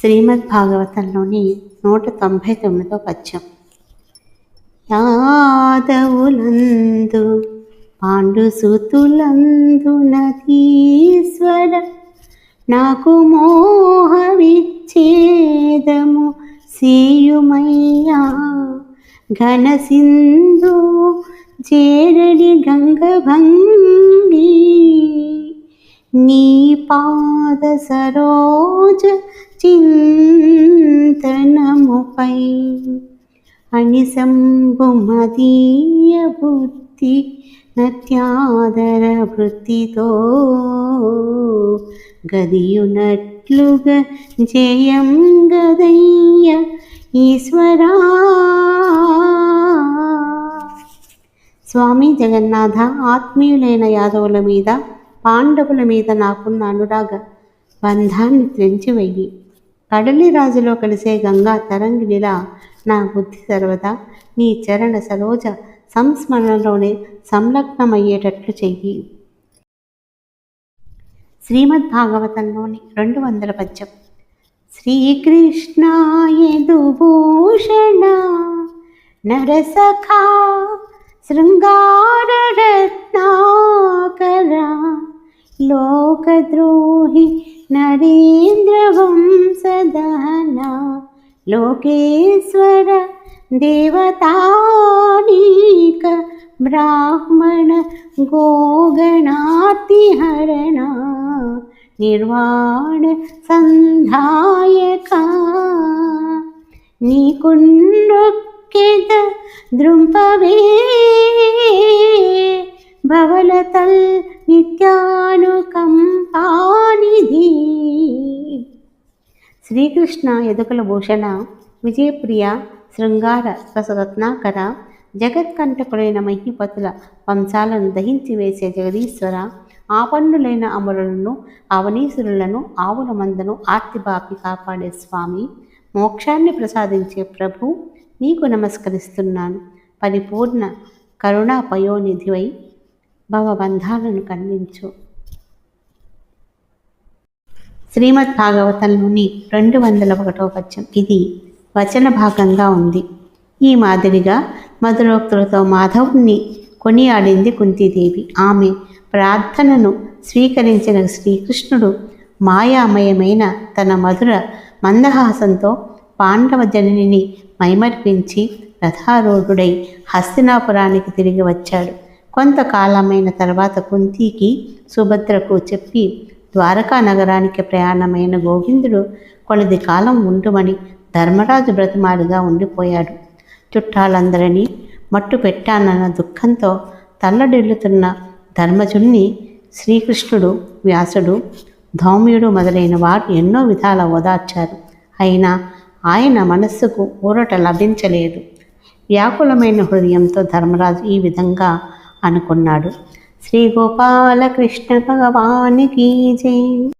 శ్రీమద్భాగవతంలోని 199వ పద్యం. యాదవులందు పాండుసుతులందు నదీశ్వర నాకు మోహవిచ్ఛేదము సేయుమయ్యా ఘనసింధు చేరడి గంగభంగి నీ పాద సరోజ చింతనముపై అనిసంబు మదీయ బుద్ధి నత్యాదర వృత్తితో గదియునట్లుగా జయం గదయ్య ఈశ్వరా. స్వామి జగన్నాథ, ఆత్మీయులైన యాదవుల మీద పాండవుల మీద నాకున్న అనురాగ బంధాన్ని త్రెంచివెయ్యి. కడలి రాజులో కలిసే గంగా తరంగిణిలా నా బుద్ధి సర్వదా నీ చరణ సరోజ సంస్మరణలోనే సంలగ్నమయ్యేటట్లు చెయ్యి. శ్రీమద్భాగవతంలోని 200వ పద్యం. శ్రీకృష్ణ యదుభూషణ నరసఖా శృంగార రత్నాకర లోకద్రోహి నరేంద్ర వంశదహన లోకేశ్వర దేవతానీక బ్రాహ్మణ గోగణాతిహరణ నిర్వాణ సంధాయక నీకున్నొక్కెద దృంపవే భవలతల్ నిత్యానుకంపానిధి. శ్రీకృష్ణ యదుకుల భూషణ, విజయప్రియ, శృంగార రసరత్నాకర, జగత్కంటకులైన మహీపతుల వంశాలను దహించి వేసే జగదీశ్వర, ఆపన్నులైన అమరులను అవనీసురులను ఆవుల మందను ఆర్తిబాపి కాపాడే స్వామి, మోక్షాన్ని ప్రసాదించే ప్రభు, నీకు నమస్కరిస్తున్నాను. పరిపూర్ణ కరుణా పయోనిధివై భవబంధాలను ఖండించు. శ్రీమద్భాగవతంలోని 201వ పద్యం. ఇది వచన భాగంగా ఉంది. ఈ మాదిరిగా మధురోక్తులతో మాధవుణ్ణి కొనియాడింది కుంతీదేవి. ఆమె ప్రార్థనను స్వీకరించిన శ్రీకృష్ణుడు మాయామయమైన తన మధుర మందహాసంతో పాండవ జననిని మైమర్పించి రథారూఢుడై హస్తినాపురానికి తిరిగి వచ్చాడు. కొంతకాలమైన తర్వాత కుంతికి, సుభద్రకు చెప్పి ద్వారకా నగరానికి ప్రయాణమైన గోవిందుడు కొలది కాలం ఉండుమని ధర్మరాజు బ్రతిమాలిగా ఉండిపోయాడు. చుట్టాలందరినీ మట్టు పెట్టానన్న దుఃఖంతో తల్లడిల్లుతున్న ధర్మజుణ్ణి శ్రీకృష్ణుడు, వ్యాసుడు, ధౌమ్యుడు మొదలైన వారు ఎన్నో విధాల ఓదార్చారు. అయినా ఆయన మనస్సుకు ఊరట లభించలేదు. వ్యాకులమైన హృదయంతో ధర్మరాజు ఈ విధంగా అనుకున్నాడు. శ్రీ గోపాలకృష్ణ భగవానికి జై.